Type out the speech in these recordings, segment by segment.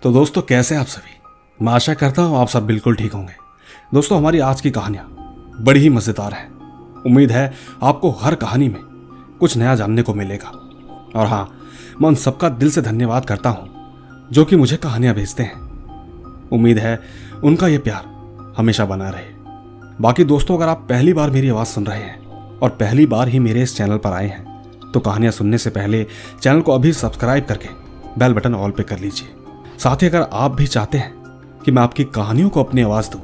तो दोस्तों कैसे आप सभी। मैं आशा करता हूँ आप सब बिल्कुल ठीक होंगे। दोस्तों हमारी आज की कहानियाँ बड़ी ही मज़ेदार हैं। उम्मीद है आपको हर कहानी में कुछ नया जानने को मिलेगा। और हाँ, मैं उन सबका दिल से धन्यवाद करता हूँ जो कि मुझे कहानियाँ भेजते हैं। उम्मीद है उनका ये प्यार हमेशा बना रहे। बाकी दोस्तों, अगर आप पहली बार मेरी आवाज़ सुन रहे हैं और पहली बार ही मेरे इस चैनल पर आए हैं तो कहानियाँ सुनने से पहले चैनल को अभी सब्सक्राइब करके बेल बटन ऑल पे कर लीजिए। साथ ही अगर आप भी चाहते हैं कि मैं आपकी कहानियों को अपनी आवाज़ दूं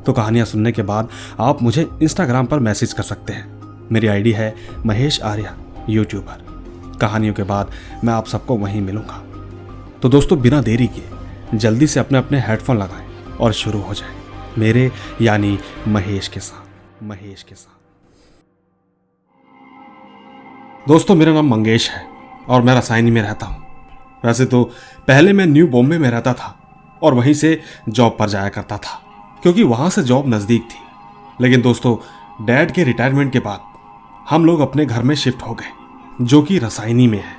तो कहानियाँ सुनने के बाद आप मुझे इंस्टाग्राम पर मैसेज कर सकते हैं। मेरी आईडी है महेश आर्या यूट्यूबर। कहानियों के बाद मैं आप सबको वहीं मिलूंगा। तो दोस्तों बिना देरी किए जल्दी से अपने अपने हेडफोन लगाएं और शुरू हो जाए मेरे यानी महेश के साथ। दोस्तों मेरा नाम मंगेश है और मैं रसायनी में रहता हूँ। वैसे तो पहले मैं न्यू बॉम्बे में रहता था और वहीं से जॉब पर जाया करता था क्योंकि वहाँ से जॉब नज़दीक थी। लेकिन दोस्तों डैड के रिटायरमेंट के बाद हम लोग अपने घर में शिफ्ट हो गए जो कि रसायनी में है।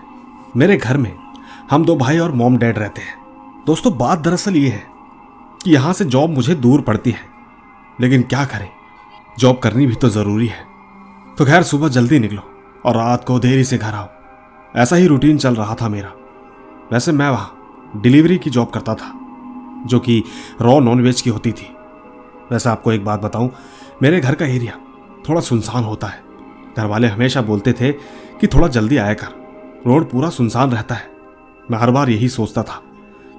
मेरे घर में हम दो भाई और मॉम डैड रहते हैं। दोस्तों बात दरअसल ये है कि यहाँ से जॉब मुझे दूर पड़ती है, लेकिन क्या करें, जॉब करनी भी तो ज़रूरी है। तो खैर सुबह जल्दी निकलो और रात को देरी से घर आओ, ऐसा ही रूटीन चल रहा था मेरा। वैसे मैं वहाँ डिलीवरी की जॉब करता था जो कि रॉ नॉन वेज की होती थी। वैसे आपको एक बात बताऊं, मेरे घर का एरिया थोड़ा सुनसान होता है। घर वाले हमेशा बोलते थे कि थोड़ा जल्दी आया कर, रोड पूरा सुनसान रहता है। मैं हर बार यही सोचता था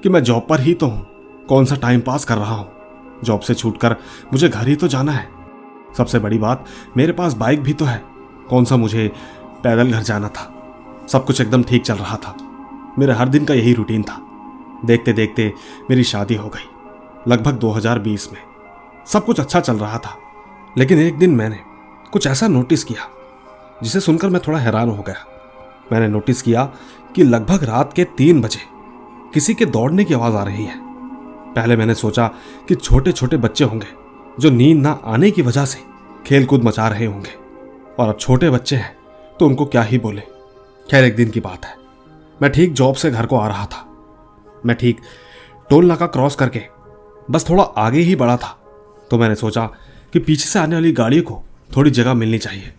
कि मैं जॉब पर ही तो हूँ, कौन सा टाइम पास कर रहा हूँ। जॉब से छूटकर मुझे घर ही तो जाना है। सबसे बड़ी बात, मेरे पास बाइक भी तो है, कौन सा मुझे पैदल घर जाना था। सब कुछ एकदम ठीक चल रहा था। मेरे हर दिन का यही रूटीन था। देखते देखते मेरी शादी हो गई लगभग 2020 में। सब कुछ अच्छा चल रहा था, लेकिन एक दिन मैंने कुछ ऐसा नोटिस किया जिसे सुनकर मैं थोड़ा हैरान हो गया। मैंने नोटिस किया कि लगभग रात के 3 बजे किसी के दौड़ने की आवाज़ आ रही है। पहले मैंने सोचा कि छोटे छोटे बच्चे होंगे जो नींद ना आने की वजह से खेल कूद मचा रहे होंगे, और अब छोटे बच्चे हैं तो उनको क्या ही बोले। खैर एक दिन की बात है, मैं ठीक जॉब से घर को आ रहा था। मैं ठीक टोल नाका क्रॉस करके बस थोड़ा आगे ही बढ़ा था तो मैंने सोचा कि पीछे से आने वाली गाड़ी को थोड़ी जगह मिलनी चाहिए।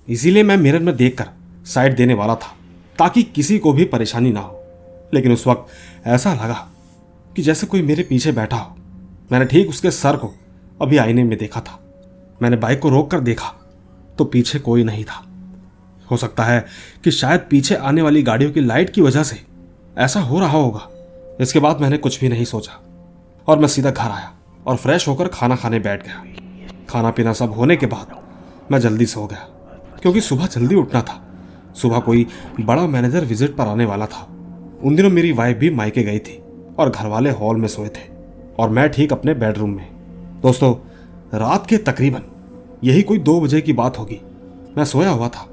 इसीलिए मैं मिरर में देखकर साइड देने वाला था ताकि किसी को भी परेशानी ना हो। लेकिन उस वक्त ऐसा लगा कि जैसे कोई मेरे पीछे बैठा हो। मैंने ठीक उसके सर को अभी आईने में देखा था। मैंने बाइक को रोक कर देखा तो पीछे कोई नहीं था। हो सकता है कि शायद पीछे आने वाली गाड़ियों की लाइट की वजह से ऐसा हो रहा होगा। इसके बाद मैंने कुछ भी नहीं सोचा और मैं सीधा घर आया और फ्रेश होकर खाना खाने बैठ गया। खाना पीना सब होने के बाद मैं जल्दी सो गया क्योंकि सुबह जल्दी उठना था। सुबह कोई बड़ा मैनेजर विजिट पर आने वाला था। उन दिनों मेरी वाइफ भी मायके गई थी और घर वाले हॉल में सोए थे और मैं ठीक अपने बेडरूम में। दोस्तों रात के तकरीबन यही कोई 2 बजे की बात होगी। मैं सोया हुआ था।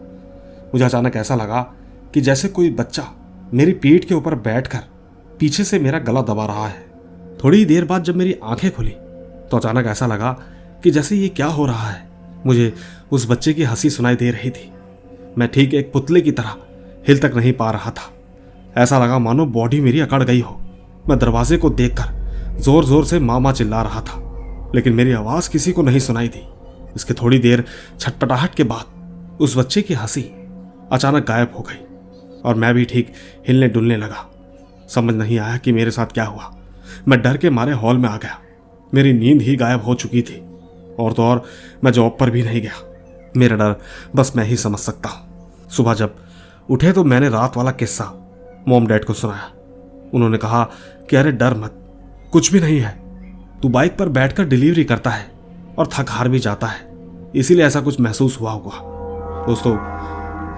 मुझे अचानक ऐसा लगा कि जैसे कोई बच्चा मेरी पीठ के ऊपर बैठकर पीछे से मेरा गला दबा रहा है। थोड़ी देर बाद जब मेरी आंखें खुली तो अचानक ऐसा लगा कि जैसे ये क्या हो रहा है। मुझे उस बच्चे की हंसी सुनाई दे रही थी। मैं ठीक एक पुतले की तरह हिल तक नहीं पा रहा था। ऐसा लगा मानो बॉडी मेरी अकड़ गई हो। मैं दरवाजे को देखकर जोर जोर से मामा चिल्ला रहा था, लेकिन मेरी आवाज़ किसी को नहीं सुनाई दी। इसके थोड़ी देर छटपटाहट के बाद उस बच्चे की हंसी अचानक गायब हो गई और मैं भी ठीक हिलने डुलने लगा। समझ नहीं आया कि मेरे साथ क्या हुआ। मैं डर के मारे हॉल में आ गया। मेरी नींद ही गायब हो चुकी थी और तो और मैं जॉब पर भी नहीं गया। मेरा डर बस मैं ही समझ सकता हूँ। सुबह जब उठे तो मैंने रात वाला किस्सा मॉम डैड को सुनाया। उन्होंने कहा कि अरे डर मत, कुछ भी नहीं है। तू बाइक पर बैठकर डिलीवरी करता है और थक हार भी जाता है, इसीलिए ऐसा कुछ महसूस हुआ होगा। दोस्तों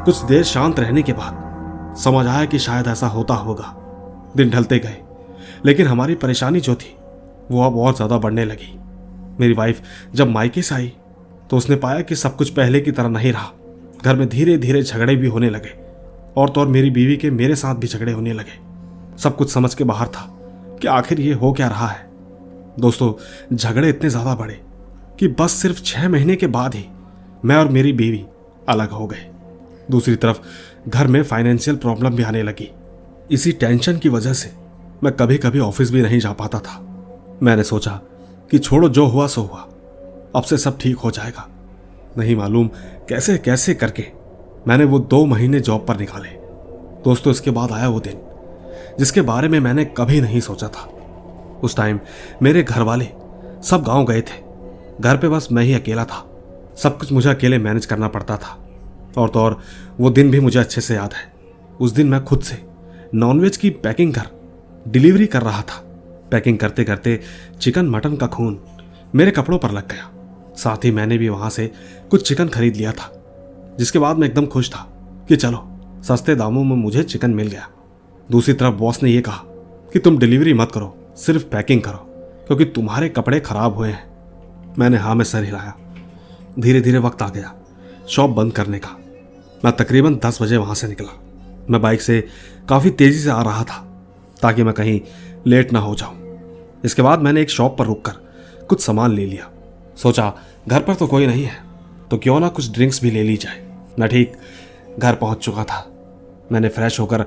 कुछ देर शांत रहने के बाद समझ आया कि शायद ऐसा होता होगा। दिन ढलते गए, लेकिन हमारी परेशानी जो थी वो अब और ज़्यादा बढ़ने लगी। मेरी वाइफ जब मायके से आई तो उसने पाया कि सब कुछ पहले की तरह नहीं रहा। घर में धीरे धीरे झगड़े भी होने लगे और तो और मेरी बीवी के मेरे साथ भी झगड़े होने लगे। सब कुछ समझ के बाहर था कि आखिर ये हो क्या रहा है। दोस्तों झगड़े इतने ज़्यादा बढ़े कि बस सिर्फ 6 महीने के बाद ही मैं और मेरी बीवी अलग हो गए। दूसरी तरफ घर में फाइनेंशियल प्रॉब्लम भी आने लगी। इसी टेंशन की वजह से मैं कभी कभी ऑफिस भी नहीं जा पाता था। मैंने सोचा कि छोड़ो, जो हुआ सो हुआ, अब से सब ठीक हो जाएगा। नहीं मालूम कैसे कैसे करके मैंने वो 2 महीने जॉब पर निकाले। दोस्तों, इसके बाद आया वो दिन जिसके बारे में मैंने कभी नहीं सोचा था। उस टाइम मेरे घर वाले सब गांव गए थे, घर पे बस मैं ही अकेला था। सब कुछ मुझे अकेले मैनेज करना पड़ता था। और तो और वो दिन भी मुझे अच्छे से याद है। उस दिन मैं खुद से नॉनवेज की पैकिंग कर डिलीवरी कर रहा था। पैकिंग करते करते चिकन मटन का खून मेरे कपड़ों पर लग गया। साथ ही मैंने भी वहां से कुछ चिकन खरीद लिया था, जिसके बाद मैं एकदम खुश था कि चलो सस्ते दामों में मुझे चिकन मिल गया। दूसरी तरफ बॉस ने यह कहा कि तुम डिलीवरी मत करो, सिर्फ पैकिंग करो, क्योंकि तुम्हारे कपड़े खराब हुए हैं। मैंने हाँ में सर हिलाया। धीरे धीरे वक्त आ गया शॉप बंद करने का। मैं तकरीबन 10 बजे वहां से निकला। मैं बाइक से काफ़ी तेज़ी से आ रहा था ताकि मैं कहीं लेट ना हो जाऊं। इसके बाद मैंने एक शॉप पर रुककर कुछ सामान ले लिया। सोचा घर पर तो कोई नहीं है तो क्यों ना कुछ ड्रिंक्स भी ले ली जाए। मैं ठीक घर पहुंच चुका था। मैंने फ्रेश होकर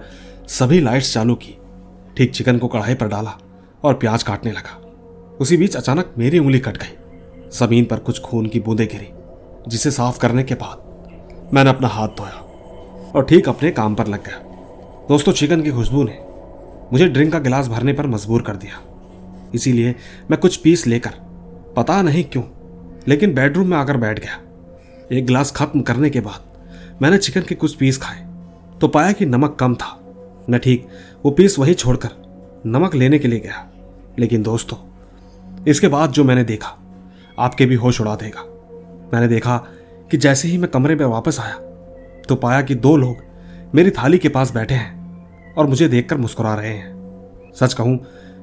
सभी लाइट्स चालू की, ठीक चिकन को कढ़ाई पर डाला और प्याज काटने लगा। उसी बीच अचानक मेरी उंगली कट गई। जमीन पर कुछ खून की बूंदें गिरी, जिसे साफ करने के बाद मैंने अपना हाथ धोया और ठीक अपने काम पर लग गया। दोस्तों, चिकन की खुशबू ने मुझे ड्रिंक का गिलास भरने पर मजबूर कर दिया। इसीलिए मैं कुछ पीस लेकर, पता नहीं क्यों, लेकिन बेडरूम में आकर बैठ गया। एक गिलास खत्म करने के बाद मैंने चिकन के कुछ पीस खाए तो पाया कि नमक कम था। मैं ठीक वो पीस वहीं छोड़कर नमक लेने के लिए गया। लेकिन दोस्तों, इसके बाद जो मैंने देखा आपके भी होश उड़ा देगा। मैंने देखा कि जैसे ही मैं कमरे में वापस आया तो पाया कि 2 लोग मेरी थाली के पास बैठे हैं और मुझे देखकर मुस्कुरा रहे हैं। सच कहूं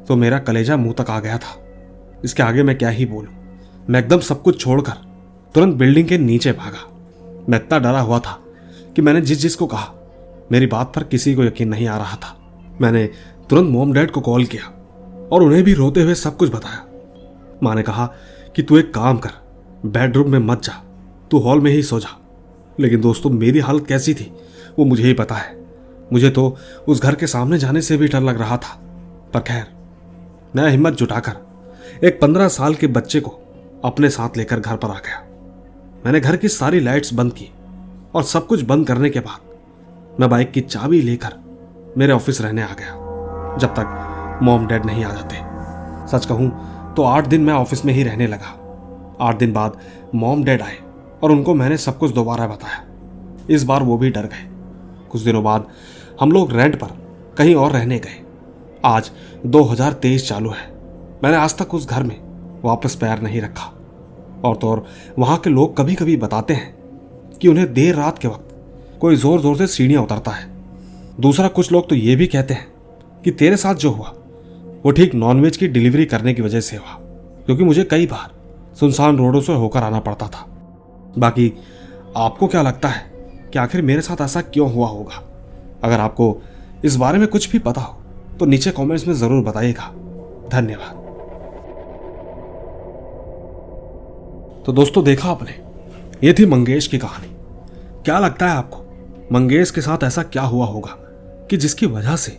तो मेरा कलेजा मुंह तक आ गया था। इसके आगे मैं क्या ही बोलूं। मैं एकदम सब कुछ छोड़कर तुरंत बिल्डिंग के नीचे भागा। मैं इतना डरा हुआ था कि मैंने जिस जिसको कहा, मेरी बात पर किसी को यकीन नहीं आ रहा था। मैंने तुरंत मॉम डैड को कॉल किया और उन्हें भी रोते हुए सब कुछ बताया। माँ ने कहा कि तू एक काम कर, बेडरूम में मत जा, तू हॉल में ही सो जा। लेकिन दोस्तों, मेरी हालत कैसी थी वो मुझे ही पता है। मुझे तो उस घर के सामने जाने से भी डर लग रहा था। पर खैर, मैं हिम्मत जुटाकर एक 15 साल के बच्चे को अपने साथ लेकर घर पर आ गया। मैंने घर की सारी लाइट्स बंद की और सब कुछ बंद करने के बाद मैं बाइक की चाबी लेकर मेरे ऑफिस रहने आ गया, जब तक मॉम डैड नहीं आ जाते। सच कहूं तो 8 दिन मैं ऑफिस में ही रहने लगा। 8 दिन बाद मॉम डैड आए और उनको मैंने सब कुछ दोबारा बताया। इस बार वो भी डर गए। कुछ दिनों बाद हम लोग रेंट पर कहीं और रहने गए। आज 2023 चालू है। मैंने आज तक उस घर में वापस पैर नहीं रखा। और तो और वहाँ के लोग कभी कभी बताते हैं कि उन्हें देर रात के वक्त कोई जोर जोर से सीढ़ियाँ उतरता है। दूसरा, कुछ लोग तो ये भी कहते हैं कि तेरे साथ जो हुआ वो ठीक नॉनवेज की डिलीवरी करने की वजह से हुआ, क्योंकि मुझे कई बार सुनसान रोडों से होकर आना पड़ता था। बाकी आपको क्या लगता है कि आखिर मेरे साथ ऐसा क्यों हुआ होगा? अगर आपको इस बारे में कुछ भी पता हो तो नीचे कमेंट्स में जरूर बताइएगा। धन्यवाद। तो दोस्तों, देखा आपने, ये थी मंगेश की कहानी। क्या लगता है आपको मंगेश के साथ ऐसा क्या हुआ होगा कि जिसकी वजह से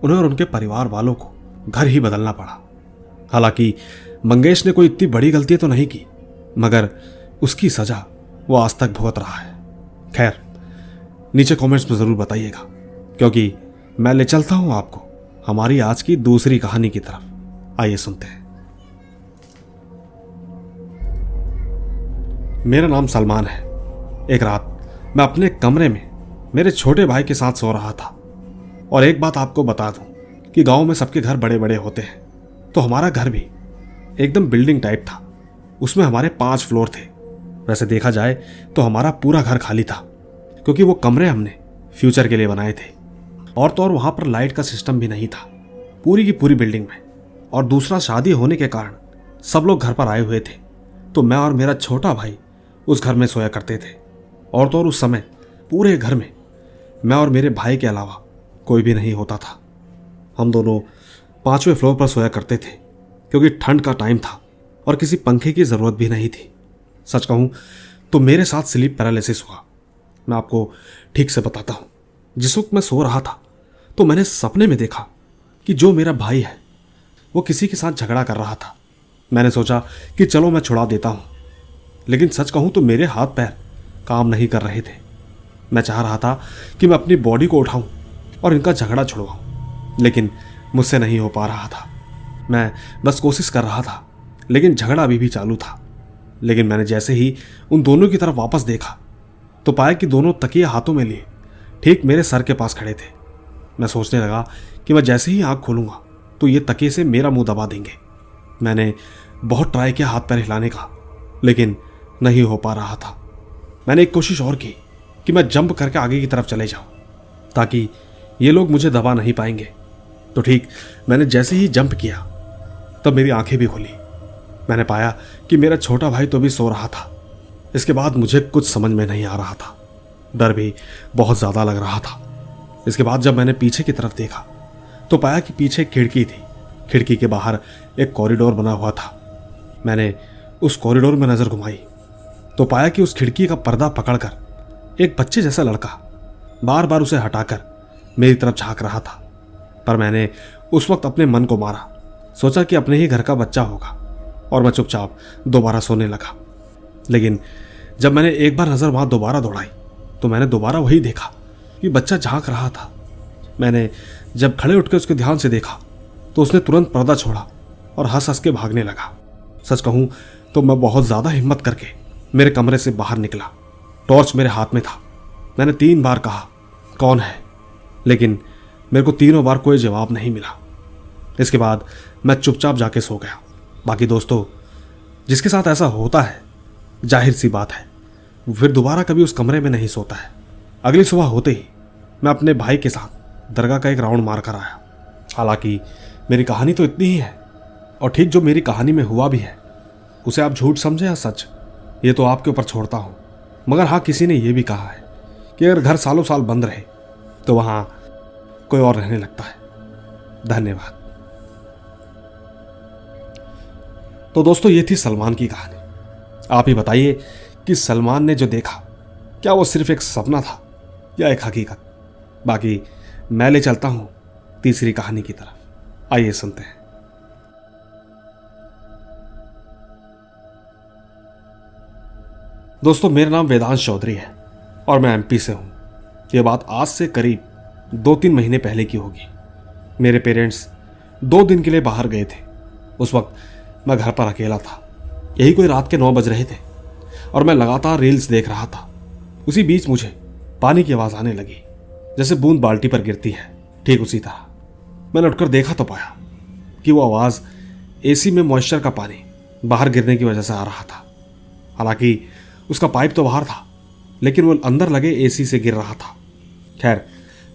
उन्हें और उनके परिवार वालों को घर ही बदलना पड़ा? हालांकि मंगेश ने कोई इतनी बड़ी गलती तो नहीं की, मगर उसकी सजा वो आज तक भुगत रहा है। खैर, नीचे कमेंट्स में जरूर बताइएगा, क्योंकि मैं ले चलता हूं आपको हमारी आज की दूसरी कहानी की तरफ। आइए सुनते हैं। मेरा नाम सलमान है। एक रात मैं अपने कमरे में मेरे छोटे भाई के साथ सो रहा था। और एक बात आपको बता दूं कि गांव में सबके घर बड़े बड़े होते हैं, तो हमारा घर भी एकदम बिल्डिंग टाइप था। उसमें हमारे 5 फ्लोर थे। वैसे देखा जाए तो हमारा पूरा घर खाली था, क्योंकि वो कमरे हमने फ्यूचर के लिए बनाए थे। और तो और वहां पर लाइट का सिस्टम भी नहीं था पूरी की पूरी बिल्डिंग में। और दूसरा, शादी होने के कारण सब लोग घर पर आए हुए थे, तो मैं और मेरा छोटा भाई उस घर में सोया करते थे। और तो और उस समय पूरे घर में मैं और मेरे भाई के अलावा कोई भी नहीं होता था। हम दोनों 5वें फ्लोर पर सोया करते थे, क्योंकि ठंड का टाइम था और किसी पंखे की ज़रूरत भी नहीं थी। सच कहूँ तो मेरे साथ स्लीप पैरालिसिस हुआ। मैं आपको ठीक से बताता हूँ। जिस वक्त मैं सो रहा था तो मैंने सपने में देखा कि जो मेरा भाई है वो किसी के साथ झगड़ा कर रहा था। मैंने सोचा कि चलो मैं छुड़ा देता हूँ, लेकिन सच कहूँ तो मेरे हाथ पैर काम नहीं कर रहे थे। मैं चाह रहा था कि मैं अपनी बॉडी को उठाऊं और इनका झगड़ा छुड़वाऊं, लेकिन मुझसे नहीं हो पा रहा था। मैं बस कोशिश कर रहा था, लेकिन झगड़ा अभी भी चालू था। लेकिन मैंने जैसे ही उन दोनों की तरफ वापस देखा तो पाया कि दोनों तकिए हाथों में लिए ठीक मेरे सर के पास खड़े थे। मैं सोचने लगा कि मैं जैसे ही आंख खोलूंगा तो ये तकिए से मेरा मुंह दबा देंगे। मैंने बहुत ट्राई किया हाथ पैर हिलाने का, लेकिन नहीं हो पा रहा था। मैंने एक कोशिश और की कि मैं जंप करके आगे की तरफ चले जाऊं ताकि ये लोग मुझे दबा नहीं पाएंगे। तो ठीक मैंने जैसे ही जंप किया तब मेरी आंखें भी खुली। मैंने पाया कि मेरा छोटा भाई तो भी सो रहा था। इसके बाद मुझे कुछ समझ में नहीं आ रहा था, डर भी बहुत ज़्यादा लग रहा था। इसके बाद जब मैंने पीछे की तरफ देखा तो पाया कि पीछे एक खिड़की थी। खिड़की के बाहर एक कॉरिडोर बना हुआ था। मैंने उस कॉरिडोर में नज़र घुमाई तो पाया कि उस खिड़की का पर्दा पकड़कर एक बच्चे जैसा लड़का बार बार उसे हटाकर मेरी तरफ झांक रहा था। पर मैंने उस वक्त अपने मन को मारा, सोचा कि अपने ही घर का बच्चा होगा, और मैं चुपचाप दोबारा सोने लगा। लेकिन जब मैंने एक बार नज़र वहाँ दोबारा दौड़ाई तो मैंने दोबारा वही देखा कि बच्चा झांक रहा था। मैंने जब खड़े उठ के उसके ध्यान से देखा तो उसने तुरंत पर्दा छोड़ा और हंस हंस के भागने लगा। सच कहूँ तो मैं बहुत ज़्यादा हिम्मत करके मेरे कमरे से बाहर निकला। टॉर्च मेरे हाथ में था। मैंने 3 बार कहा कौन है, लेकिन मेरे को तीनों बार कोई जवाब नहीं मिला। इसके बाद मैं चुपचाप जाके सो गया। बाकी दोस्तों, जिसके साथ ऐसा होता है जाहिर सी बात है वो फिर दोबारा कभी उस कमरे में नहीं सोता है। अगली सुबह होते ही मैं अपने भाई के साथ दरगाह का एक राउंड मार कर आया। हालांकि मेरी कहानी तो इतनी ही है, और ठीक जो मेरी कहानी में हुआ भी है उसे आप झूठ समझे या सच, ये तो आपके ऊपर छोड़ता हूँ। मगर हाँ, किसी ने यह भी कहा है कि अगर घर सालों साल बंद रहे तो वहाँ कोई और रहने लगता है। धन्यवाद। तो दोस्तों, ये थी सलमान की कहानी। आप ही बताइए कि सलमान ने जो देखा क्या वो सिर्फ एक सपना था या एक हकीकत। बाकी मैं ले चलता हूं तीसरी कहानी की तरफ। आइए सुनते हैं। दोस्तों, मेरा नाम वेदांश चौधरी है और मैं एमपी से हूं। यह बात आज से करीब 2-3 महीने पहले की होगी। मेरे पेरेंट्स 2 दिन के लिए बाहर गए थे। उस वक्त मैं घर पर अकेला था। यही कोई रात के 9 बज रहे थे और मैं लगातार रील्स देख रहा था। उसी बीच मुझे पानी की आवाज़ आने लगी, जैसे बूंद बाल्टी पर गिरती है। ठीक उसी तरह मैंने उठकर देखा तो पाया कि वो आवाज़ एसी में मॉइस्चर का पानी बाहर गिरने की वजह से आ रहा था। हालांकि उसका पाइप तो बाहर था, लेकिन वो अंदर लगे एसी से गिर रहा था। खैर,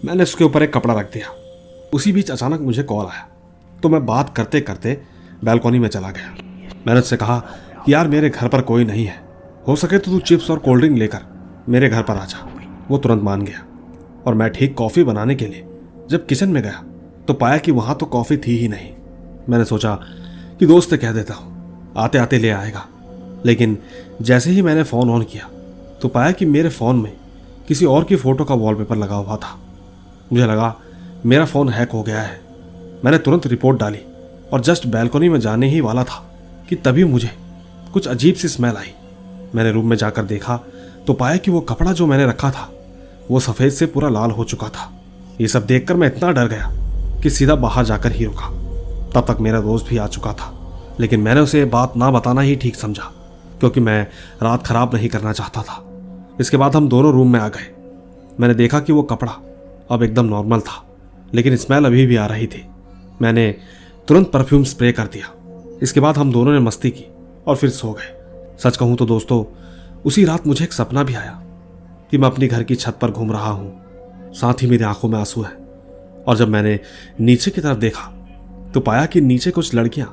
मैंने उसके ऊपर एक कपड़ा रख दिया। उसी बीच अचानक मुझे कॉल आया तो मैं बात करते करते बैल्कनी में चला गया। मैंने उससे कहा कि यार, मेरे घर पर कोई नहीं है, हो सके तो तू चिप्स और कोल्ड ड्रिंक लेकर मेरे घर पर आ जा। वो तुरंत मान गया और मैं ठीक कॉफ़ी बनाने के लिए जब किचन में गया तो पाया कि वहाँ तो कॉफ़ी थी ही नहीं। मैंने सोचा कि दोस्त से कह देता हूँ, आते आते ले आएगा। लेकिन जैसे ही मैंने फ़ोन ऑन किया तो पाया कि मेरे फ़ोन में किसी और की फ़ोटो का वॉलपेपर लगा हुआ था। मुझे लगा मेरा फ़ोन हैक हो गया है। मैंने तुरंत रिपोर्ट डाली और जस्ट बैल्कनी में जाने ही वाला था कि तभी मुझे कुछ अजीब सी स्मेल आई। मैंने रूम में जाकर देखा तो पाया कि वो कपड़ा जो मैंने रखा था वो सफ़ेद से पूरा लाल हो चुका था। ये सब देखकर मैं इतना डर गया कि सीधा बाहर जाकर ही रुका। तब तक मेरा दोस्त भी आ चुका था, लेकिन मैंने उसे बात ना बताना ही ठीक समझा, क्योंकि मैं रात खराब नहीं करना चाहता था। इसके बाद हम दोनों रूम में आ गए। मैंने देखा कि वो कपड़ा अब एकदम नॉर्मल था, लेकिन स्मेल अभी भी आ रही थी। मैंने तुरंत परफ्यूम स्प्रे कर दिया। इसके बाद हम दोनों ने मस्ती की और फिर सो गए। सच कहूँ तो दोस्तों, उसी रात मुझे एक सपना भी आया कि मैं अपनी घर की छत पर घूम रहा हूँ, साथ ही मेरी आंखों में आंसू हैं। और जब मैंने नीचे की तरफ देखा तो पाया कि नीचे कुछ लड़कियां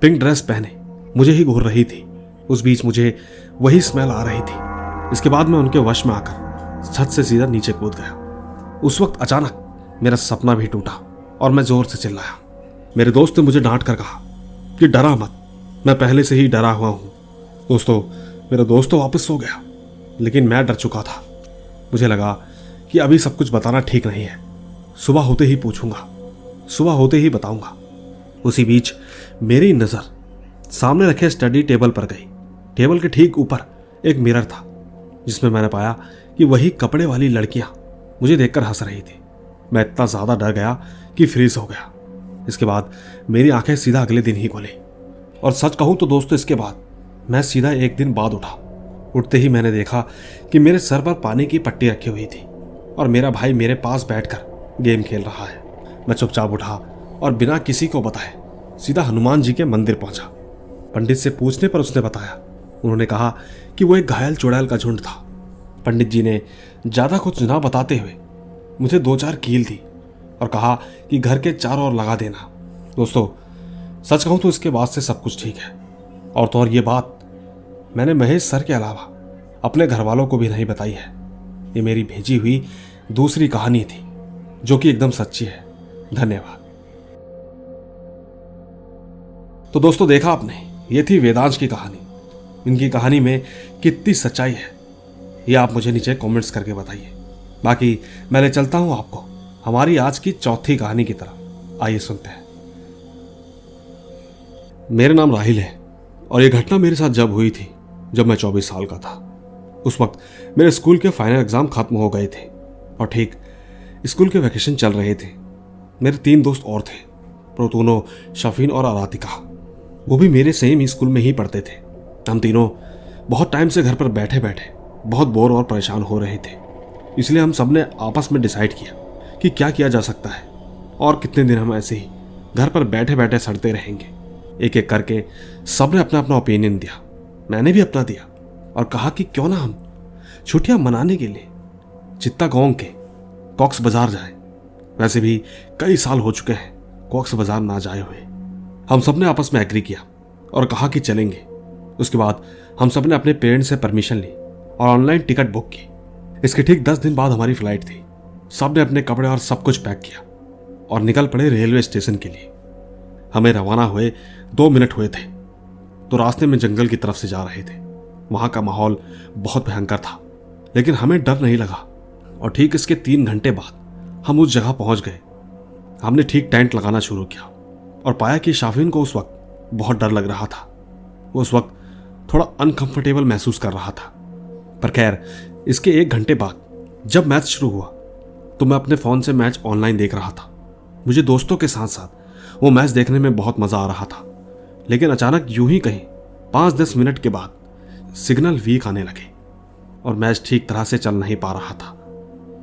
पिंक ड्रेस पहने मुझे ही घूर रही थी। उस बीच मुझे वही स्मेल आ रही थी। इसके बाद मैं उनके वश में आकर छत से सीधा नीचे कूद गया। उस वक्त अचानक मेरा सपना भी टूटा और मैं जोर से चिल्लाया। मेरे दोस्त ने मुझे डांट कर कहा कि डरा मत, मैं पहले से ही डरा हुआ हूँ। दोस्तों, मेरा दोस्त तो वापस सो गया, लेकिन मैं डर चुका था। मुझे लगा कि अभी सब कुछ बताना ठीक नहीं है, सुबह होते ही पूछूंगा। सुबह होते ही बताऊंगा। उसी बीच मेरी नजर सामने रखे स्टडी टेबल पर गई। टेबल के ठीक ऊपर एक मिरर था जिसमें मैंने पाया कि वही कपड़े वाली लड़कियां मुझे देखकर हंस रही थी। मैं इतना ज्यादा डर गया कि फ्रीज हो गया। इसके बाद मेरी आंखें सीधा अगले दिन ही खुली। और सच कहूं तो दोस्तों, इसके बाद मैं सीधा एक दिन बाद उठा। उठते ही मैंने देखा कि मेरे सर पर पानी की पट्टी रखी हुई थी और मेरा भाई मेरे पास बैठकर गेम खेल रहा है। मैं चुपचाप उठा और बिना किसी को बताए सीधा हनुमान जी के मंदिर पहुंचा। पंडित से पूछने पर उसने बताया, उन्होंने कहा कि वो एक घायल चुड़ैल का झुंड था। पंडित जी ने ज्यादा कुछ ना बताते हुए मुझे 2-4 कील दी और कहा कि घर के चारों ओर लगा देना। दोस्तों, सच कहूं तो इसके बाद से सब कुछ ठीक है। और तो और ये बात मैंने महेश सर के अलावा अपने घर वालों को भी नहीं बताई है। ये मेरी भेजी हुई दूसरी कहानी थी जो कि एकदम सच्ची है। धन्यवाद। तो दोस्तों, देखा आपने, ये थी वेदांश की कहानी। इनकी कहानी में कितनी सच्चाई है ये आप मुझे नीचे कमेंट्स करके बताइए। बाकी मैं ले चलता हूं आपको हमारी आज की चौथी कहानी की तरफ। आइए सुनते हैं। मेरा नाम राहिल है और ये घटना मेरे साथ जब हुई थी जब मैं 24 साल का था। उस वक्त मेरे स्कूल के फाइनल एग्जाम खत्म हो गए थे और ठीक स्कूल के वैकेशन चल रहे थे। मेरे 3 दोस्त और थे, प्रोतूनो, शफीन और आरातिका। वो भी मेरे सेम ही स्कूल में ही पढ़ते थे। हम तीनों बहुत टाइम से घर पर बैठे बैठे बहुत बोर और परेशान हो रहे थे। इसलिए हम सब ने आपस में डिसाइड किया कि क्या किया जा सकता है और कितने दिन हम ऐसे ही घर पर बैठे बैठे सड़ते रहेंगे। एक एक करके सब ने अपना अपना ओपिनियन दिया। मैंने भी अपना दिया और कहा कि क्यों ना हम छुट्टियां मनाने के लिए चित्तागोंग के कॉक्स बाजार जाएं। वैसे भी कई साल हो चुके हैं कॉक्स बाजार ना जाए हुए। हम सब ने आपस में एग्री किया और कहा कि चलेंगे। उसके बाद हम सब ने अपने पेरेंट्स से परमिशन ली और ऑनलाइन टिकट बुक की। इसके ठीक 10 दिन बाद हमारी फ्लाइट थी। सब ने अपने कपड़े और सब कुछ पैक किया और निकल पड़े रेलवे स्टेशन के लिए। हमें रवाना हुए 2 मिनट हुए थे तो रास्ते में जंगल की तरफ से जा रहे थे। वहां का माहौल बहुत भयंकर था, लेकिन हमें डर नहीं लगा। और ठीक इसके 3 घंटे बाद हम उस जगह पहुंच गए। हमने ठीक टेंट लगाना शुरू किया और पाया कि शाफिन को उस वक्त बहुत डर लग रहा था। वो उस वक्त थोड़ा अनकंफर्टेबल महसूस कर रहा था। पर खैर, इसके 1 घंटे बाद जब मैच शुरू हुआ तो मैं अपने फोन से मैच ऑनलाइन देख रहा था। मुझे दोस्तों के साथ साथ वो मैच देखने में बहुत मजा आ रहा था। लेकिन अचानक यूं ही कहीं 5-10 मिनट के बाद सिग्नल वीक आने लगे और मैच ठीक तरह से चल नहीं पा रहा था।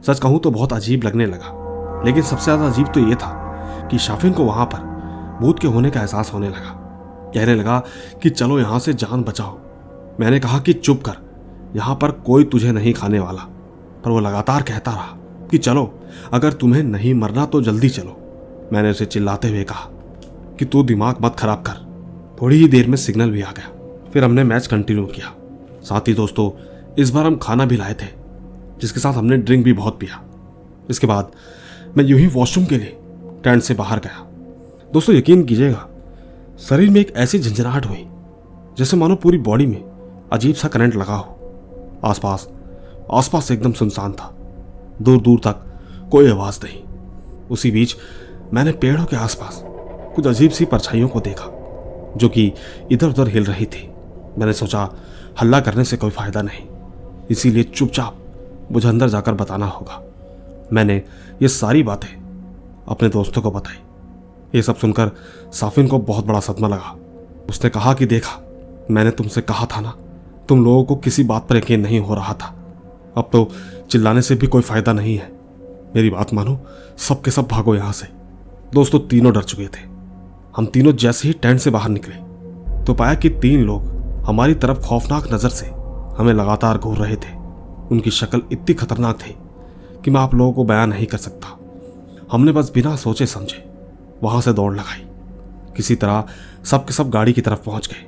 सच कहूं तो बहुत अजीब लगने लगा। लेकिन सबसे ज्यादा अजीब तो ये था कि शाफिन को वहां पर भूत के होने का एहसास होने लगा। कहने लगा कि चलो यहां से जान बचाओ। मैंने कहा कि चुप कर, यहां पर कोई तुझे नहीं खाने वाला। पर वो लगातार कहता रहा कि चलो, अगर तुम्हें नहीं मरना तो जल्दी चलो। मैंने उसे चिल्लाते हुए कहा कि तू दिमाग मत खराब कर। थोड़ी ही देर में सिग्नल भी आ गया। फिर हमने मैच कंटिन्यू किया। साथ ही दोस्तों, इस बार हम खाना भी लाए थे, जिसके साथ हमने ड्रिंक भी बहुत पिया। इसके बाद मैं यूं ही वॉशरूम के लिए टेंट से बाहर गया। दोस्तों, यकीन कीजिएगा, शरीर में एक ऐसी झंझनाहट हुई जैसे मानो पूरी बॉडी में अजीब सा करंट लगा हो। आसपास एकदम सुनसान था। दूर दूर तक कोई आवाज नहीं। उसी बीच मैंने पेड़ों के आसपास कुछ अजीब सी परछाइयों को देखा जो कि इधर उधर हिल रही थी। मैंने सोचा हल्ला करने से कोई फायदा नहीं, इसीलिए चुपचाप मुझे अंदर जाकर बताना होगा। मैंने ये सारी बातें अपने दोस्तों को बताई। ये सब सुनकर साफिन को बहुत बड़ा सदमा लगा। उसने कहा कि देखा, मैंने तुमसे कहा था ना, तुम लोगों को किसी बात पर यकीन नहीं हो रहा था। अब तो चिल्लाने से भी कोई फायदा नहीं है। मेरी बात मानो, सब के सब भागो यहां से। दोस्तों, तीनों डर चुके थे। हम तीनों जैसे ही टेंट से बाहर निकले तो पाया कि 3 लोग हमारी तरफ खौफनाक नजर से हमें लगातार घूर रहे थे। उनकी शक्ल इतनी खतरनाक थी कि मैं आप लोगों को बयान नहीं कर सकता। हमने बस बिना सोचे समझे वहां से दौड़ लगाई। किसी तरह सब के सब गाड़ी की तरफ पहुंच गए।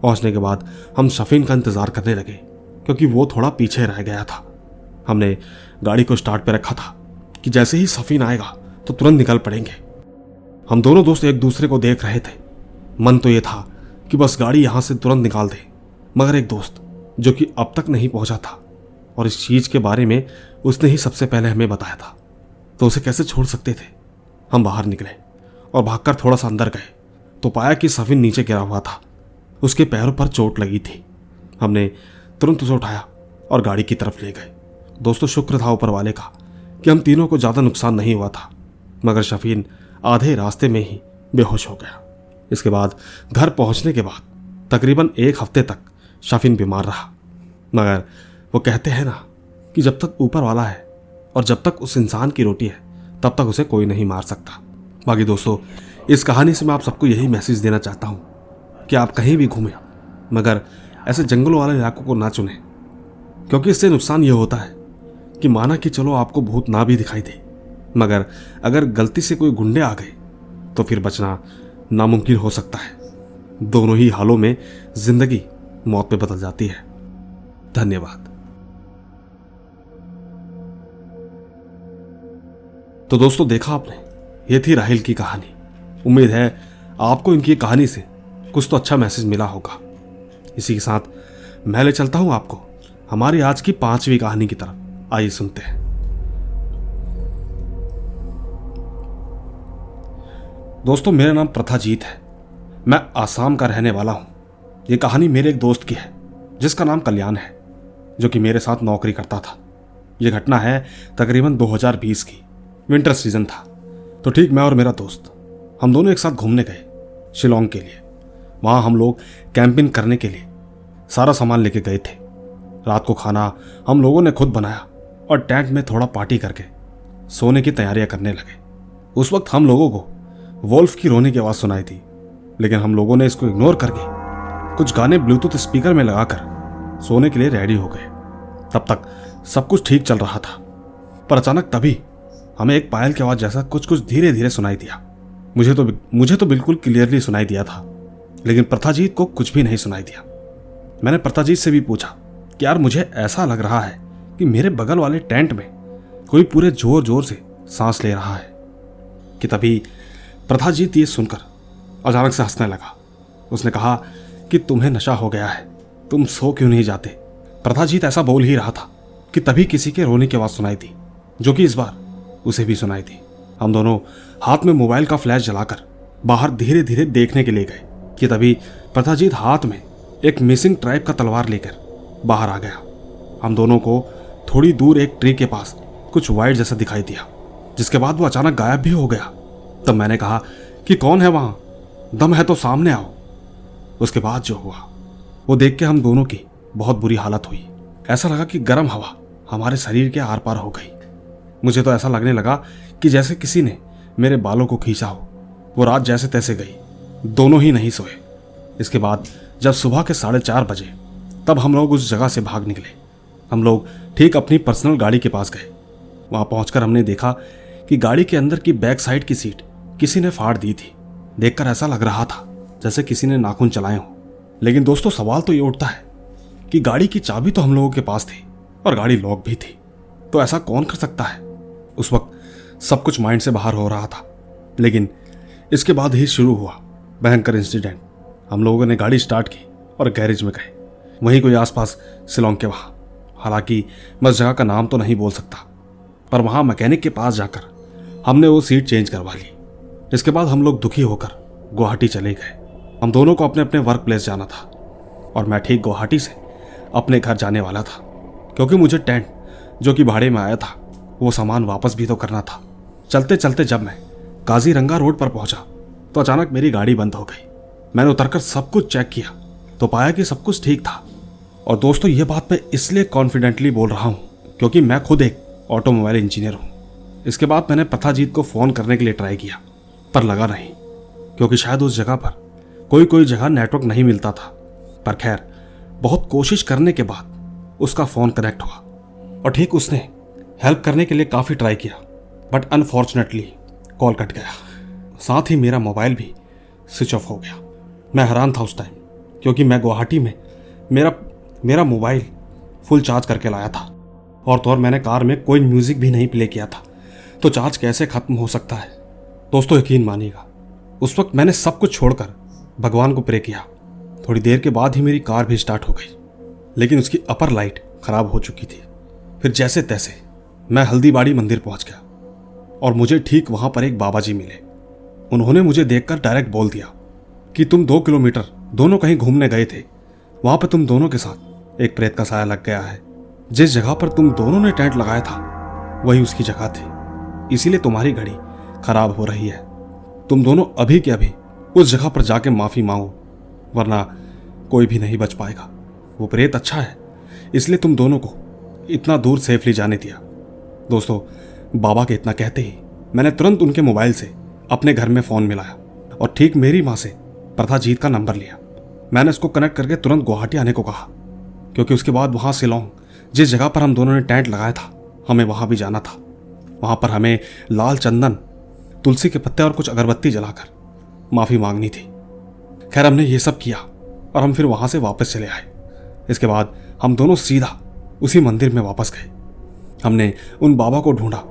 पहुंचने के बाद हम शफीन का इंतजार करने लगे क्योंकि वो थोड़ा पीछे रह गया था। हमने गाड़ी को स्टार्ट पे रखा था कि जैसे ही शफीन आएगा तो तुरंत निकल पड़ेंगे। हम दोनों दोस्त एक दूसरे को देख रहे थे। मन तो ये था कि बस गाड़ी यहां से तुरंत निकाल दे, मगर एक दोस्त जो कि अब तक नहीं पहुंचा था और इस चीज के बारे में उसने ही सबसे पहले हमें बताया था, तो उसे कैसे छोड़ सकते थे। हम बाहर निकले और भागकर थोड़ा सा अंदर गए तो पाया कि सफीन नीचे गिरा हुआ था। उसके पैरों पर चोट लगी थी। हमने तुरंत उसे उठाया और गाड़ी की तरफ ले गए। दोस्तों, शुक्र था ऊपर वाले का कि हम तीनों को ज़्यादा नुकसान नहीं हुआ था, मगर शफीन आधे रास्ते में ही बेहोश हो गया। इसके बाद घर पहुंचने के बाद तकरीबन 1 हफ्ते तक शफीन बीमार रहा। मगर वो कहते हैं ना कि जब तक ऊपर वाला है और जब तक उस इंसान की रोटी है तब तक उसे कोई नहीं मार सकता। बाकी दोस्तों, इस कहानी से मैं आप सबको यही मैसेज देना चाहता हूँ कि आप कहीं भी घूमें मगर ऐसे जंगलों वाले इलाकों को ना चुनें, क्योंकि इससे नुकसान ये होता है कि माना कि चलो आपको भूत ना भी दिखाई दे, मगर अगर गलती से कोई गुंडे आ गए तो फिर बचना नामुमकिन हो सकता है। दोनों ही हालों में जिंदगी मौत में बदल जाती है। धन्यवाद। तो दोस्तों, देखा आपने, ये थी राहिल की कहानी। उम्मीद है आपको इनकी कहानी से कुछ तो अच्छा मैसेज मिला होगा। इसी के साथ मैं ले चलता हूं आपको हमारी आज की 5वीं कहानी की तरफ। आइए सुनते हैं। दोस्तों, मेरा नाम प्रथाजीत है। मैं आसाम का रहने वाला हूं। ये कहानी मेरे एक दोस्त की है जिसका नाम कल्याण है, जो कि मेरे साथ नौकरी करता था। यह घटना है तकरीबन 2020 की। विंटर सीजन था। तो ठीक मैं और मेरा दोस्त हम दोनों एक साथ घूमने गए शिलोंग के लिए। वहां हम लोग कैंपिंग करने के लिए सारा सामान लेके गए थे। रात को खाना हम लोगों ने खुद बनाया और टेंट में थोड़ा पार्टी करके सोने की तैयारियां करने लगे। उस वक्त हम लोगों को वोल्फ की रोने की आवाज़ सुनाई थी, लेकिन हम लोगों ने इसको इग्नोर करके कुछ गाने ब्लूटूथ स्पीकर में लगाकर सोने के लिए रेडी हो गए। तब तक सब कुछ ठीक चल रहा था, पर अचानक तभी हमें एक पायल की आवाज़ जैसा कुछ कुछ धीरे धीरे सुनाई दिया। मुझे तो बिल्कुल क्लियरली सुनाई दिया था, लेकिन प्रथाजीत को कुछ भी नहीं सुनाई दिया। मैंने प्रथाजीत से भी पूछा कि यार, मुझे ऐसा लग रहा है कि मेरे बगल वाले टेंट में कोई पूरे जोर जोर से सांस ले रहा है। कि तभी प्रथाजीत ये सुनकर अचानक से हंसने लगा। उसने कहा कि तुम्हें नशा हो गया है, तुम सो क्यों नहीं जाते। प्रथाजीत ऐसा बोल ही रहा था कि तभी किसी के रोने की आवाज़ सुनाई दी, जो कि इस बार उसे भी सुनाई दी। हम दोनों हाथ में मोबाइल का फ्लैश जलाकर बाहर धीरे धीरे देखने के लिए गए कि तभी प्रथाजीत हाथ में एक मिसिंग ट्राइब का तलवार लेकर बाहर आ गया। हम दोनों को थोड़ी दूर एक ट्री के पास कुछ वाइट जैसा दिखाई दिया, जिसके बाद वो अचानक गायब भी हो गया। तब मैंने कहा कि कौन है वहां, दम है तो सामने आओ। उसके बाद जो हुआ वो देख के हम दोनों की बहुत बुरी हालत हुई। ऐसा लगा कि गर्म हवा हमारे शरीर के आर पार हो गई। मुझे तो ऐसा लगने लगा कि जैसे किसी ने मेरे बालों को खींचा हो। वो रात जैसे तैसे गई, दोनों ही नहीं सोए। इसके बाद जब सुबह के 4:30 बजे तब हम लोग उस जगह से भाग निकले। हम लोग ठीक अपनी पर्सनल गाड़ी के पास गए। वहां पहुंचकर हमने देखा कि गाड़ी के अंदर की बैक साइड की सीट किसी ने फाड़ दी थी। देखकर ऐसा लग रहा था जैसे किसी ने नाखून चलाए हों। लेकिन दोस्तों, सवाल तो ये उठता है कि गाड़ी की चाबी तो हम लोगों के पास थी और गाड़ी लॉक भी थी, तो ऐसा कौन कर सकता है। उस वक्त सब कुछ माइंड से बाहर हो रहा था। लेकिन इसके बाद ही शुरू हुआ भयंकर इंसिडेंट। हम लोगों ने गाड़ी स्टार्ट की और गैरेज में गए, वहीं कोई आसपास शिलोंग के वहाँ। हालांकि मैं उस जगह का नाम तो नहीं बोल सकता, पर वहाँ मैकेनिक के पास जाकर हमने वो सीट चेंज करवा ली। इसके बाद हम लोग दुखी होकर गुवाहाटी चले गए। हम दोनों को अपने अपने वर्क प्लेस जाना था और मैं ठीक गुवाहाटी से अपने घर जाने वाला था, क्योंकि मुझे टेंट जो कि भाड़े में आया था वो सामान वापस भी तो करना था। चलते चलते जब मैं काजीरंगा रोड पर पहुंचा तो अचानक मेरी गाड़ी बंद हो गई। मैंने उतरकर सब कुछ चेक किया तो पाया कि सब कुछ ठीक था। और दोस्तों, ये बात मैं इसलिए कॉन्फिडेंटली बोल रहा हूँ क्योंकि मैं खुद एक ऑटोमोबाइल इंजीनियर हूँ। इसके बाद मैंने प्रथाजीत को फ़ोन करने के लिए ट्राई किया, पर लगा नहीं, क्योंकि शायद उस जगह पर कोई जगह नेटवर्क नहीं मिलता था। पर खैर, बहुत कोशिश करने के बाद उसका फ़ोन कनेक्ट हुआ और ठीक उसने हेल्प करने के लिए काफ़ी ट्राई किया, बट अनफॉर्चुनेटली कॉल कट गया। साथ ही मेरा मोबाइल भी स्विच ऑफ हो गया। मैं हैरान था उस टाइम, क्योंकि मैं गुवाहाटी में मेरा मोबाइल फुल चार्ज करके लाया था और तो और मैंने कार में कोई म्यूज़िक भी नहीं प्ले किया था, तो चार्ज कैसे ख़त्म हो सकता है। दोस्तों, यकीन मानिएगा, उस वक्त मैंने सब कुछ छोड़कर भगवान को प्रे किया। थोड़ी देर के बाद ही मेरी कार भी स्टार्ट हो गई, लेकिन उसकी अपर लाइट ख़राब हो चुकी थी। फिर जैसे तैसे मैं हल्दीबाड़ी मंदिर पहुंच गया और मुझे ठीक वहां पर एक बाबा जी मिले। उन्होंने मुझे देखकर डायरेक्ट बोल दिया कि तुम 2 किलोमीटर दोनों कहीं घूमने गए थे, वहां पर तुम दोनों के साथ एक प्रेत का साया लग गया है। जिस जगह पर तुम दोनों ने टेंट लगाया था वही उसकी जगह थी, इसीलिए तुम्हारी घड़ी खराब हो रही है। तुम दोनों अभी के अभी उस जगह पर जाके माफी मांगो, वरना कोई भी नहीं बच पाएगा। वो प्रेत अच्छा है, इसलिए तुम दोनों को इतना दूर सेफली जाने दिया। दोस्तों, बाबा के इतना कहते ही मैंने तुरंत उनके मोबाइल से अपने घर में फ़ोन मिलाया और ठीक मेरी माँ से प्रथाजीत का नंबर लिया। मैंने उसको कनेक्ट करके तुरंत गुवाहाटी आने को कहा, क्योंकि उसके बाद वहाँ शिलोंग, जिस जगह पर हम दोनों ने टेंट लगाया था, हमें वहाँ भी जाना था। वहाँ पर हमें लाल चंदन, तुलसी के पत्ते और कुछ अगरबत्ती जलाकर माफ़ी मांगनी थी। खैर, हमने ये सब किया और हम फिर वहाँ से वापस चले आए। इसके बाद हम दोनों सीधा उसी मंदिर में वापस गए। हमने उन बाबा को ढूंढा,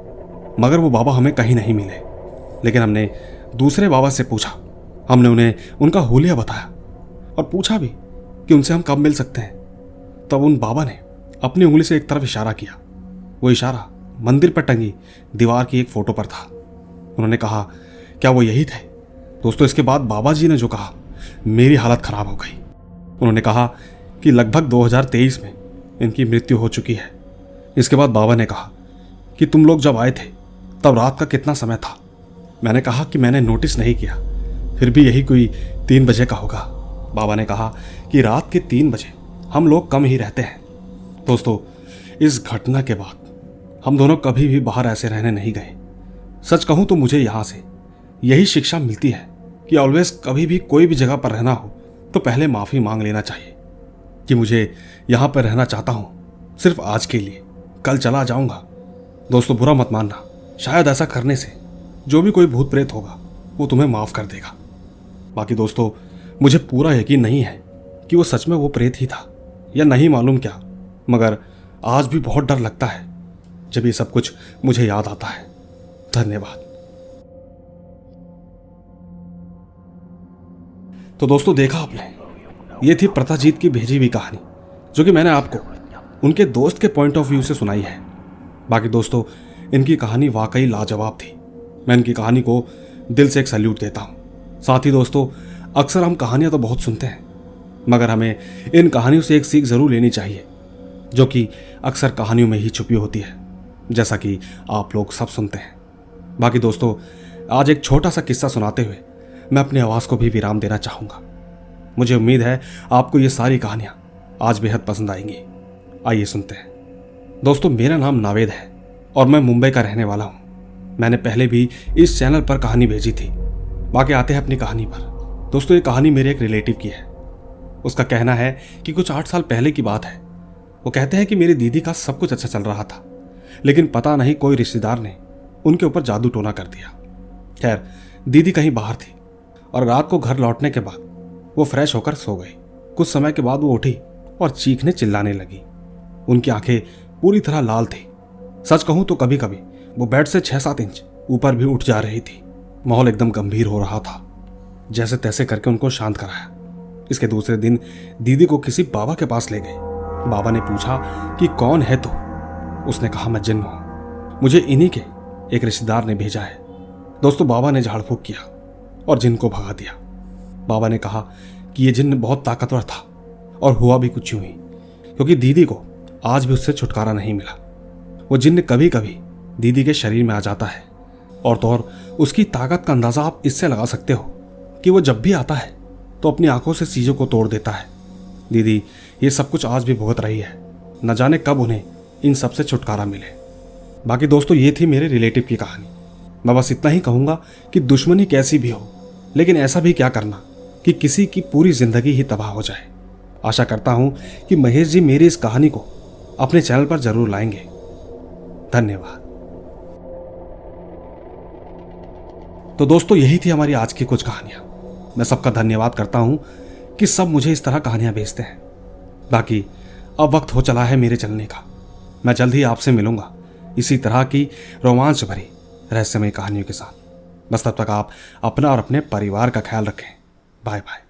मगर वो बाबा हमें कहीं नहीं मिले। लेकिन हमने दूसरे बाबा से पूछा। हमने उन्हें उनका हुलिया बताया और पूछा भी कि उनसे हम कब मिल सकते हैं। तब उन बाबा ने अपनी उंगली से एक तरफ इशारा किया। वो इशारा मंदिर पर टंगी दीवार की एक फोटो पर था। उन्होंने कहा, क्या वो यही थे? दोस्तों, इसके बाद बाबा जी ने जो कहा, मेरी हालत खराब हो गई। उन्होंने कहा कि लगभग 2023 में इनकी मृत्यु हो चुकी है। इसके बाद बाबा ने कहा कि तुम लोग जब आए थे तब रात का कितना समय था? मैंने कहा कि मैंने नोटिस नहीं किया, फिर भी यही कोई 3 बजे का होगा। बाबा ने कहा कि रात के 3 बजे हम लोग कम ही रहते हैं। दोस्तों, इस घटना के बाद हम दोनों कभी भी बाहर ऐसे रहने नहीं गए। सच कहूं तो मुझे यहाँ से यही शिक्षा मिलती है कि ऑलवेज कभी भी कोई भी जगह पर रहना हो तो पहले माफ़ी मांग लेना चाहिए कि मुझे यहाँ पर रहना चाहता हूँ, सिर्फ आज के लिए, कल चला जाऊँगा। दोस्तों, बुरा मत मानना, शायद ऐसा करने से जो भी कोई भूत प्रेत होगा वो तुम्हें माफ़ कर देगा। बाकी दोस्तों, मुझे पूरा यकीन नहीं है कि वो सच में वो प्रेत ही था या नहीं मालूम क्या, मगर आज भी बहुत डर लगता है जब ये सब कुछ मुझे याद आता है। धन्यवाद। तो दोस्तों, देखा आपने, ये थी प्रथाजीत की भेजी हुई कहानी, जो कि मैंने आपको उनके दोस्त के पॉइंट ऑफ व्यू से सुनाई है। बाकी दोस्तों, इनकी कहानी वाकई लाजवाब थी। मैं इनकी कहानी को दिल से एक सैल्यूट देता हूँ। साथ ही दोस्तों, अक्सर हम कहानियाँ तो बहुत सुनते हैं, मगर हमें इन कहानियों से एक सीख ज़रूर लेनी चाहिए, जो कि अक्सर कहानियों में ही छुपी होती है, जैसा कि आप लोग सब सुनते हैं। बाकी दोस्तों, आज एक छोटा सा किस्सा सुनाते हुए मैं अपनी आवाज़ को भी विराम देना चाहूँगा। मुझे उम्मीद है आपको ये सारी कहानियाँ आज बेहद पसंद आएंगी। आइए सुनते हैं। दोस्तों, मेरा नाम नावेद है और मैं मुंबई का रहने वाला हूँ। मैंने पहले भी इस चैनल पर कहानी भेजी थी। बाकी आते हैं अपनी कहानी पर। दोस्तों, ये कहानी मेरे एक रिलेटिव की है। उसका कहना है कि कुछ 8 साल पहले की बात है। वो कहते हैं कि मेरी दीदी का सब कुछ अच्छा चल रहा था, लेकिन पता नहीं कोई रिश्तेदार ने उनके ऊपर जादू टोना कर दिया। खैर, दीदी कहीं बाहर थी और रात को घर लौटने के बाद वो फ्रेश होकर सो गई। कुछ समय के बाद वो उठी और चीखने चिल्लाने लगी। उनकी आंखें पूरी तरह लाल थी। सच कहूं तो कभी कभी वो बेड से 6-7 इंच ऊपर भी उठ जा रही थी। माहौल एकदम गंभीर हो रहा था। जैसे तैसे करके उनको शांत कराया। इसके दूसरे दिन दीदी को किसी बाबा के पास ले गए। बाबा ने पूछा कि कौन है तू? उसने कहा, मैं जिन्न हूं, मुझे इन्हीं के एक रिश्तेदार ने भेजा है। दोस्तों, बाबा ने झाड़ फूक किया और जिन्न को भगा दिया। बाबा ने कहा कि यह जिन्न बहुत ताकतवर था और हुआ भी कुछ यूं ही, क्योंकि दीदी को आज भी उससे छुटकारा नहीं मिला। वो जिन्न कभी कभी दीदी के शरीर में आ जाता है और उसकी ताकत का अंदाजा आप इससे लगा सकते हो कि वो जब भी आता है तो अपनी आंखों से चीज़ों को तोड़ देता है। दीदी ये सब कुछ आज भी भुगत रही है। न जाने कब उन्हें इन सब से छुटकारा मिले। बाकी दोस्तों, ये थी मेरे रिलेटिव की कहानी। मैं बस इतना ही कहूँगा कि दुश्मनी कैसी भी हो, लेकिन ऐसा भी क्या करना कि किसी की पूरी जिंदगी ही तबाह हो जाए। आशा करता हूँ कि महेश जी मेरी इस कहानी को अपने चैनल पर जरूर लाएंगे। धन्यवाद। तो दोस्तों, यही थी हमारी आज की कुछ कहानियां। मैं सबका धन्यवाद करता हूं कि सब मुझे इस तरह कहानियां भेजते हैं। बाकी अब वक्त हो चला है मेरे चलने का। मैं जल्द ही आपसे मिलूंगा इसी तरह की रोमांच भरी रहस्यमय कहानियों के साथ। बस तब तक आप अपना और अपने परिवार का ख्याल रखें। Bye bye.